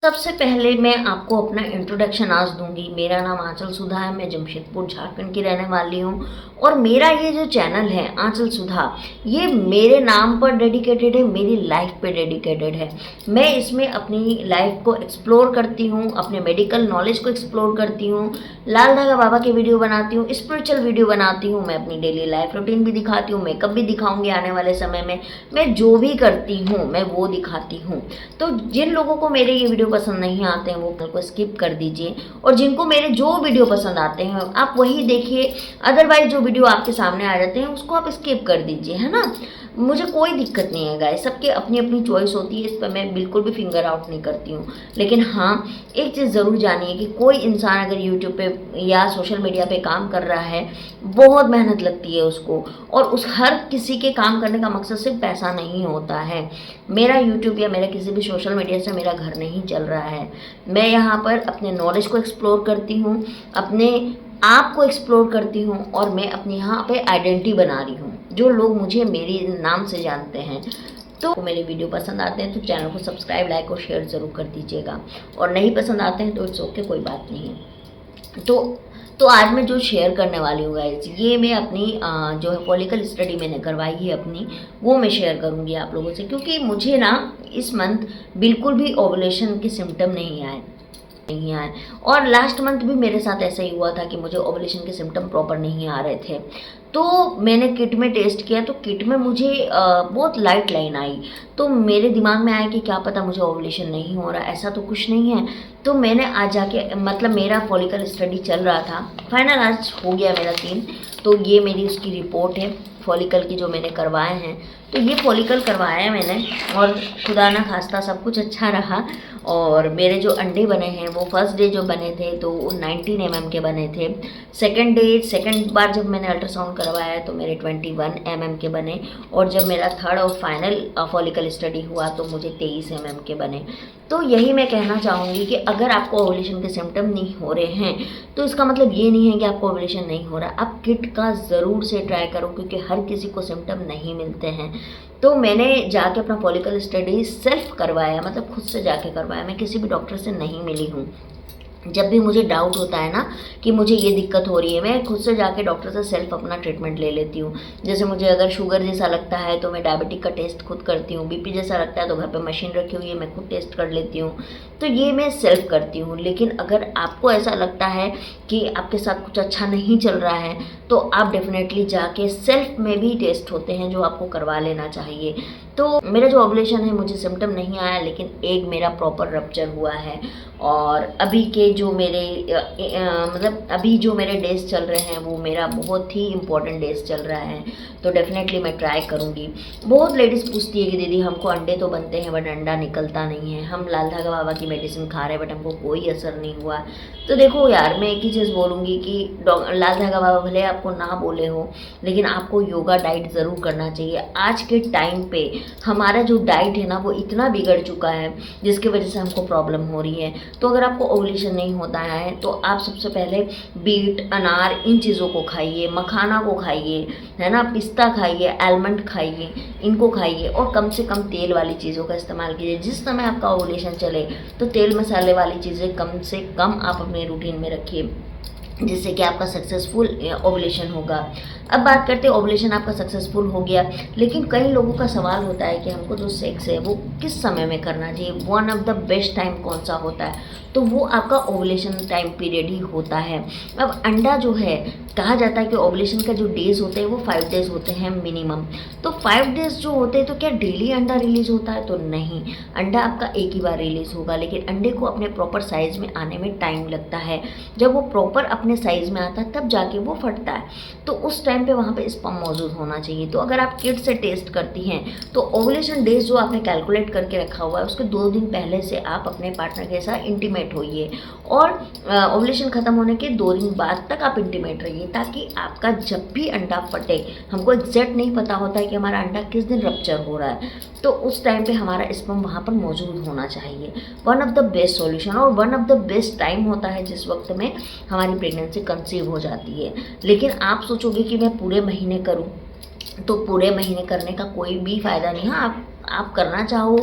सबसे पहले मैं आपको अपना इंट्रोडक्शन आज दूंगी। मेरा नाम आंचल सुधा है, मैं जमशेदपुर झारखंड की रहने वाली हूँ। और मेरा ये जो चैनल है आंचल सुधा, ये मेरे नाम पर डेडिकेटेड है, मेरी लाइफ पे डेडिकेटेड है। मैं इसमें अपनी लाइफ को एक्सप्लोर करती हूँ, अपने मेडिकल नॉलेज को एक्सप्लोर करती हूँ, लाल धागा बाबा की वीडियो बनाती हूँ, स्पिरिचुअल वीडियो बनाती हूँ, मैं अपनी डेली लाइफ रूटीन भी दिखाती हूँ, मेकअप भी दिखाऊंगी आने वाले समय में। मैं जो भी करती हूँ मैं वो दिखाती हूँ। तो जिन लोगों को मेरे ये वीडियो पसंद नहीं आते हैं वो को स्किप कर दीजिए, और जिनको मेरे जो वीडियो पसंद आते हैं आप वही देखिए। अदरवाइज जो वीडियो आपके सामने आ जाते हैं उसको आप स्किप कर दीजिए, है ना। मुझे कोई दिक्कत नहीं है गाइस, सबके अपनी अपनी चॉइस होती है, इस पर मैं बिल्कुल भी फिंगर आउट नहीं करती हूँ। लेकिन हाँ, एक चीज़ ज़रूर जानिए कि कोई इंसान अगर यूट्यूब पे या सोशल मीडिया पे काम कर रहा है, बहुत मेहनत लगती है उसको, और उस हर किसी के काम करने का मकसद सिर्फ पैसा नहीं होता है। मेरा यूट्यूब या मेरा किसी भी सोशल मीडिया से मेरा घर नहीं चल रहा है। मैं यहाँ पर अपने नॉलेज को एक्सप्लोर करती हूँ, अपने आप को एक्सप्लोर करती हूँ, और मैं अपनी यहाँ पे आइडेंटिटी बना रही हूँ। जो लोग मुझे मेरे नाम से जानते हैं, तो मेरे वीडियो पसंद आते हैं तो चैनल को सब्सक्राइब, लाइक और शेयर ज़रूर कर दीजिएगा, और नहीं पसंद आते हैं तो इट्स ओके, कोई बात नहीं है। तो आज मैं जो शेयर करने वाली हूँ गाइस, ये मैं अपनी जो है फॉलिकल स्टडी मैंने करवाई है अपनी, वो मैं शेयर करूँगी आप लोगों से। क्योंकि मुझे ना इस मंथ बिल्कुल भी ओवुलेशन के सिम्टम नहीं आए। और लास्ट मंथ भी मेरे साथ ऐसा ही हुआ था कि मुझे ओवुलेशन के सिम्टम प्रॉपर नहीं आ रहे थे। तो मैंने किट में टेस्ट किया, तो किट में मुझे बहुत लाइट लाइन आई। तो मेरे दिमाग में आया कि क्या पता मुझे ओवुलेशन नहीं हो रहा, ऐसा तो कुछ नहीं है। तो मैंने आज जाके, मतलब मेरा फॉलिकल स्टडी चल रहा था, फाइनल आज हो गया मेरा 3। तो ये मेरी उसकी रिपोर्ट है फॉलिकल की जो मैंने करवाए हैं। तो ये फॉलिकल करवाया है मैंने, और खुदा ना खास्ता सब कुछ अच्छा रहा। और मेरे जो अंडे बने हैं वो फर्स्ट डे जो बने थे तो 19 mm के बने थे। सेकंड बार जब मैंने अल्ट्रासाउंड करवाया तो मेरे 21 mm के बने। और जब मेरा थर्ड और फाइनल फॉलिकल स्टडी हुआ तो मुझे 23 mm के बने। तो यही मैं कहना चाहूँगी कि अगर आपको ओवुलेशन के सिम्टम नहीं हो रहे हैं तो इसका मतलब ये नहीं है कि आपको ओवुलेशन नहीं हो रहा। आप किट का ज़रूर से ट्राई करो, क्योंकि हर किसी को सिम्टम नहीं मिलते हैं। तो मैंने जाके अपना फॉलिकल स्टडी सेल्फ करवाया, मतलब खुद से जाके करवाया, मैं किसी भी डॉक्टर से नहीं मिली हूँ। जब भी मुझे डाउट होता है ना कि मुझे ये दिक्कत हो रही है, मैं खुद से जाके डॉक्टर से सेल्फ अपना ट्रीटमेंट ले लेती हूँ। जैसे मुझे अगर शुगर जैसा लगता है तो मैं डायबिटिक का टेस्ट खुद करती हूँ, बीपी जैसा लगता है तो घर पे मशीन रखी हुई है, मैं खुद टेस्ट कर लेती हूँ। तो ये मैं सेल्फ करती हूँ। लेकिन अगर आपको ऐसा लगता है कि आपके साथ कुछ अच्छा नहीं चल रहा है तो आप डेफिनेटली जाके सेल्फ में भी टेस्ट होते हैं जो आपको करवा लेना चाहिए। तो मेरा जो ओवुलेशन है मुझे सिम्टम नहीं आया, लेकिन एग मेरा प्रॉपर रप्चर हुआ है। और अभी के जो मेरे मतलब अभी जो मेरे डेज चल रहे हैं वो मेरा बहुत ही इम्पोर्टेंट डेज चल रहा है। तो डेफिनेटली मैं ट्राई करूँगी। बहुत लेडीज़ पूछती है कि दीदी हमको अंडे तो बनते हैं बट अंडा निकलता नहीं है, हम लाल धागा बाबा की मेडिसिन खा रहे हैं बट हमको कोई असर नहीं हुआ। तो देखो यार, मैं एक ही चीज़ बोलूँगी कि लाल धागा बाबा भले आपको ना बोले हो, लेकिन आपको योगा डाइट ज़रूर करना चाहिए। आज के टाइम पे हमारा जो डाइट है ना वो इतना बिगड़ चुका है जिसकी वजह से हमको प्रॉब्लम हो रही है। तो अगर आपको ओवुलेशन नहीं होता है तो आप सबसे पहले बीट, अनार, इन चीज़ों को खाइए, मखाना को खाइए, है ना, पिस्ता खाइए, आलमंड खाइए, इनको खाइए, और कम से कम तेल वाली चीज़ों का इस्तेमाल कीजिए। जिस समय आपका ओवुलेशन चले तो तेल मसाले वाली चीज़ें कम से कम आप अपने रूटीन में रखिए, जिससे कि आपका सक्सेसफुल ओवुलेशन होगा। अब बात करते हैं ओवुलेशन आपका सक्सेसफुल हो गया, लेकिन कई लोगों का सवाल होता है कि हमको जो सेक्स है वो किस समय में करना चाहिए, one of the best time कौन सा होता है। तो वो आपका ओवुलेशन टाइम पीरियड ही होता है। अब अंडा जो है, कहा जाता है कि ओवुलेशन का जो डेज होते हैं वो 5 डेज होते हैं मिनिमम। तो 5 डेज जो होते हैं तो क्या डेली अंडा रिलीज होता है? तो नहीं, अंडा आपका एक ही बार रिलीज होगा, लेकिन अंडे को अपने प्रॉपर साइज में आने में टाइम लगता है। जब वो प्रॉपर अपने साइज में आता है तब जाके वो फटता है। तो उस टाइम पे वहाँ पे स्पर्म मौजूद होना चाहिए। तो अगर आप किट से टेस्ट करती हैं तो ओवुलेशन डेज जो आपने कैलकुलेट करके रखा हुआ है उसके 2 दिन पहले से आप अपने पार्टनर के साथ इंटीमेट होइए, और ओवुलेशन खत्म होने के 2 दिन बाद तक आप इंटीमेट रहिए, ताकि आपका जब भी अंडा फटे, हमको एग्जैक्ट नहीं पता होता है कि हमारा अंडा किस दिन रप्चर हो रहा है, तो उस टाइम पे हमारा स्पर्म वहाँ पर मौजूद होना चाहिए। One of the best solution और one of the best time होता है जिस वक्त में हमारी प्रेगनेंसी कंसीव हो जाती है। लेकिन आप सोचोगे कि मैं पूरे महीने करूँ, तो पूरे महीने करने का कोई भी फ़ायदा नहीं है। आप करना चाहो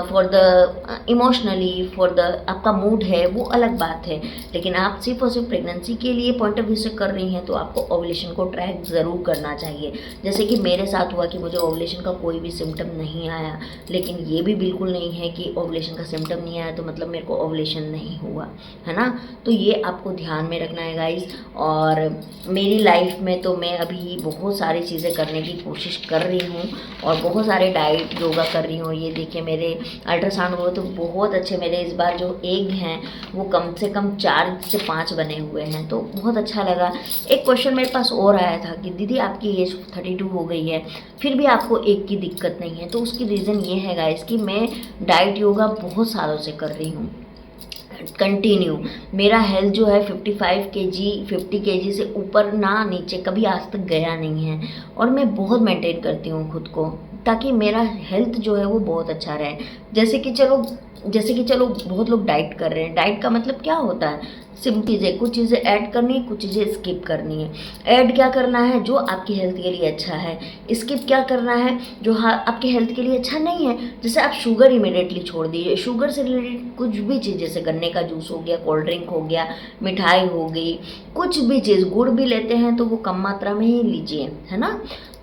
for the emotionally, for the आपका मूड है वो अलग बात है, लेकिन आप सिर्फ और सिर्फ प्रेगनेंसी के लिए पॉइंट ऑफ व्यू से कर रही हैं तो आपको ओवुलेशन को ट्रैक ज़रूर करना चाहिए। जैसे कि मेरे साथ हुआ कि मुझे ओवुलेशन का कोई भी सिम्टम नहीं आया, लेकिन ये भी बिल्कुल नहीं है कि ओवुलेशन का सिम्टम नहीं आया तो मतलब मेरे को ओवुलेशन नहीं हुआ, है ना। तो ये आपको ध्यान में रखना है गाइस। और मेरी लाइफ में तो मैं अभी बहुत सारी चीज़ें करने की कोशिश कर रही हूँ और बहुत सारे डाइट योगा कर रही हूँ। ये देखिए मेरे अल्ट्रासाउंड हुए तो बहुत अच्छे, मेरे इस बार जो एग हैं वो कम से कम 4 से 5 बने हुए हैं, तो बहुत अच्छा लगा। एक क्वेश्चन मेरे पास और आया था कि दीदी आपकी एज 32 हो गई है फिर भी आपको एग की दिक्कत नहीं है, तो उसकी रीज़न ये है गाइस कि मैं डाइट योगा बहुत सालों से कर रही हूँ कंटिन्यू। मेरा हेल्थ जो है 55 केजी 50 केजी से ऊपर ना नीचे कभी आज तक गया नहीं है, और मैं बहुत मेंटेन करती हूँ खुद को ताकि मेरा हेल्थ जो है वो बहुत अच्छा रहे। जैसे कि चलो बहुत लोग डाइट कर रहे हैं। डाइट का मतलब क्या होता है, सिंपल चीज़ें, कुछ चीज़ें ऐड करनी है, कुछ चीज़ें स्किप करनी है। ऐड क्या करना है जो आपकी हेल्थ के लिए अच्छा है, स्किप क्या करना है जो आपके हेल्थ के लिए अच्छा नहीं है। जैसे आप शुगर इमिडिएटली छोड़ दीजिए, शुगर से रिलेटेड कुछ भी चीज़, जैसे गन्ने का जूस हो गया, कोल्ड ड्रिंक हो गया, मिठाई हो गई, कुछ भी चीज़, गुड़ भी लेते हैं तो वो कम मात्रा में ही लीजिए, है ना।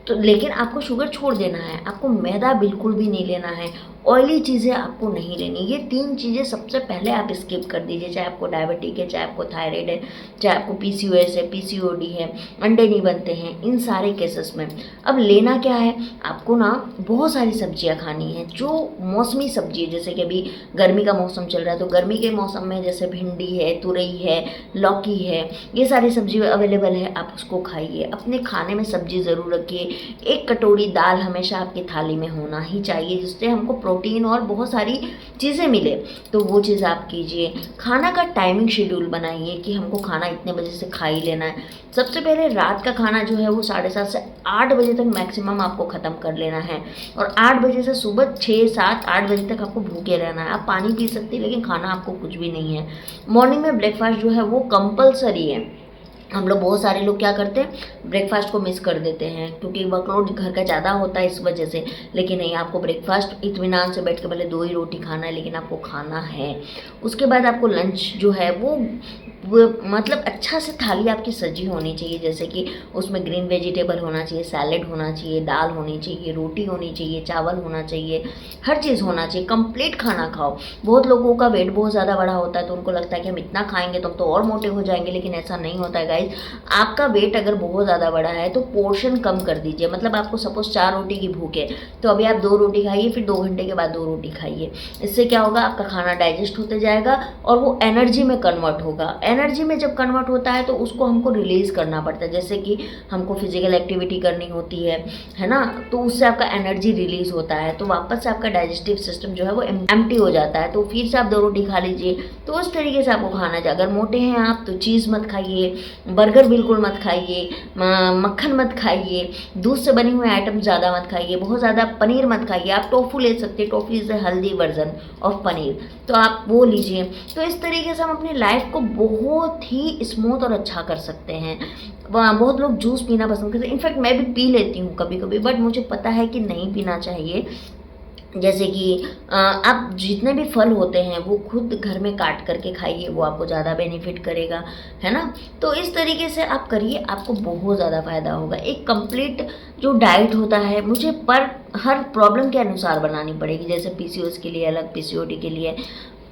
तो लेकिन आपको शुगर छोड़ देना है, आपको मैदा बिल्कुल भी नहीं लेना है, ऑयली चीज़ें आपको नहीं लेनी। ये 3 चीज़ें सबसे पहले आप स्किप कर दीजिए, चाहे आपको डायबिटिक है, चाहे आपको थायराइड है, चाहे आपको पीसीओएस है, पीसीओडी है, अंडे नहीं बनते हैं, इन सारे केसेस में। अब लेना क्या है, आपको ना बहुत सारी सब्जियां खानी है जो मौसमी सब्जी है। जैसे कि अभी गर्मी का मौसम चल रहा है तो गर्मी के मौसम में जैसे भिंडी है, तुरई है, लौकी है, ये सारी सब्जी अवेलेबल है, आप उसको खाइए। अपने खाने में सब्जी ज़रूर रखिए। 1 कटोरी दाल हमेशा आपकी थाली में होना ही चाहिए, जिससे हमको प्रोटीन और बहुत सारी चीज़ें मिले, तो वो चीज़ आप कीजिए। खाना का टाइमिंग शेड्यूल बनाइए कि हमको खाना इतने बजे से खा ही लेना है। सबसे पहले रात का खाना जो है वो 7:30 से 8 बजे तक मैक्सिमम आपको ख़त्म कर लेना है, और 8 बजे से सुबह 6, 7, 8 बजे तक आपको भूखे रहना है। आप पानी पी सकते हैं लेकिन खाना आपको कुछ भी नहीं है। मॉर्निंग में ब्रेकफास्ट जो है वो कंपलसरी है। हम लोग बहुत सारे लोग क्या करते हैं, ब्रेकफास्ट को मिस कर देते हैं क्योंकि वर्कलोड घर का ज़्यादा होता है इस वजह से। लेकिन नहीं, आपको ब्रेकफास्ट इत्मीनान से बैठ के भले 2 ही रोटी खाना है लेकिन आपको खाना है। उसके बाद आपको लंच जो है वो मतलब अच्छा से थाली आपकी सजी होनी चाहिए, जैसे कि उसमें ग्रीन वेजिटेबल होना चाहिए, सैलेड होना चाहिए, दाल होनी चाहिए, रोटी होनी चाहिए, चावल होना चाहिए, हर चीज़ होना चाहिए। कंप्लीट खाना खाओ। बहुत लोगों का वेट बहुत ज़्यादा बड़ा होता है तो उनको लगता है कि हम इतना खाएंगे तो हम तो और मोटे हो जाएंगे, लेकिन ऐसा नहीं होता है गाइज। आपका वेट अगर बहुत ज़्यादा बड़ा है तो पोर्शन कम कर दीजिए। मतलब आपको सपोज 4 रोटी की भूख है तो अभी आप 2 रोटी खाइए, फिर 2 घंटे के बाद 2 रोटी खाइए। इससे क्या होगा, आपका खाना डाइजेस्ट होते जाएगा और वो एनर्जी में कन्वर्ट होगा। एनर्जी में जब कन्वर्ट होता है तो उसको हमको रिलीज़ करना पड़ता है। जैसे कि हमको फिजिकल एक्टिविटी करनी होती है ना, तो उससे आपका एनर्जी रिलीज़ होता है, तो वापस से आपका डाइजेस्टिव सिस्टम जो है वो एम्प्टी हो जाता है, तो फिर से आप 2 रोटी खा लीजिए। तो उस तरीके से आपको खाना चाहिए। अगर मोटे हैं आप तो चीज़ मत खाइए, बर्गर बिल्कुल मत खाइए, मक्खन मत खाइए, दूध से बने हुए आइटम ज़्यादा मत खाइए, बहुत ज़्यादा पनीर मत खाइए। आप टोफू ले सकते हैं, tofu is a healthy version of paneer, तो आप वो लीजिए। तो इस तरीके से हम अपनी लाइफ को बहुत ही स्मूथ और अच्छा कर सकते हैं। बहुत लोग जूस पीना पसंद करते हैं, इनफैक्ट मैं भी पी लेती हूँ कभी कभी, बट मुझे पता है कि नहीं पीना चाहिए। जैसे कि आप जितने भी फल होते हैं वो खुद घर में काट करके खाइए, वो आपको ज़्यादा बेनिफिट करेगा, है ना। तो इस तरीके से आप करिए, आपको बहुत ज़्यादा फ़ायदा होगा। एक कंप्लीट जो डाइट होता है मुझे पर हर प्रॉब्लम के अनुसार बनानी पड़ेगी। जैसे पीसीओएस के लिए अलग, पीसीओडी के लिए,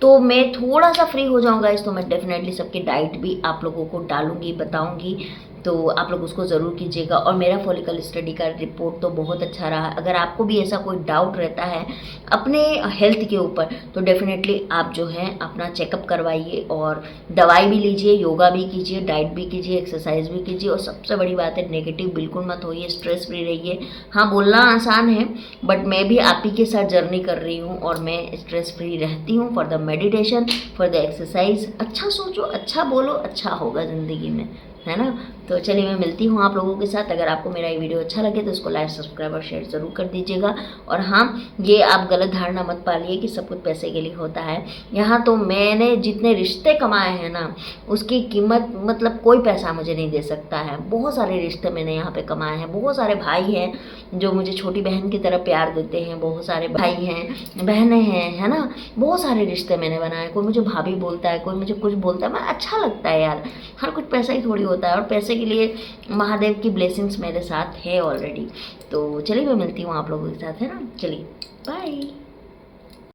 तो मैं थोड़ा सा फ्री हो जाऊँगा इस, तो मैं डेफिनेटली सबकी डाइट भी आप लोगों को डालूँगी, बताऊँगी, तो आप लोग उसको ज़रूर कीजिएगा। और मेरा फॉलिकल स्टडी का रिपोर्ट तो बहुत अच्छा रहा। अगर आपको भी ऐसा कोई डाउट रहता है अपने हेल्थ के ऊपर तो डेफिनेटली आप जो है अपना चेकअप करवाइए और दवाई भी लीजिए, योगा भी कीजिए, डाइट भी कीजिए, एक्सरसाइज भी कीजिए। और सबसे बड़ी बात है, नेगेटिव बिल्कुल मत होइए, स्ट्रेस फ्री रहिए। हाँ, बोलना आसान है बट मैं भी आप ही के साथ जर्नी कर रही हूँ और मैं स्ट्रेस फ्री रहती हूँ। For the meditation, for the exercise, अच्छा सोचो, अच्छा बोलो, अच्छा होगा ज़िंदगी में। है ना। तो चलिए मैं मिलती हूँ आप लोगों के साथ। अगर आपको मेरा ये वीडियो अच्छा लगे तो उसको लाइक, सब्सक्राइब और शेयर ज़रूर कर दीजिएगा। और हाँ, ये आप गलत धारणा मत पालिए कि सब कुछ पैसे के लिए होता है। यहाँ तो मैंने जितने रिश्ते कमाए हैं ना, उसकी कीमत मतलब कोई पैसा मुझे नहीं दे सकता है। बहुत सारे रिश्ते मैंने यहाँ पे कमाए हैं। बहुत सारे भाई हैं जो मुझे छोटी बहन की तरह प्यार देते हैं। बहुत सारे भाई हैं, बहनें हैं, है ना। बहुत सारे रिश्ते मैंने बनाए। कोई मुझे भाभी बोलता है, कोई मुझे कुछ बोलता है, मैं अच्छा लगता है यार। हर कुछ पैसा ही थोड़ी होता है, और पैसे के लिए महादेव की ब्लेसिंग्स मेरे साथ है ऑलरेडी। तो चलिए मैं मिलती हूँ आप लोगों के साथ, है ना। चलिए बाय।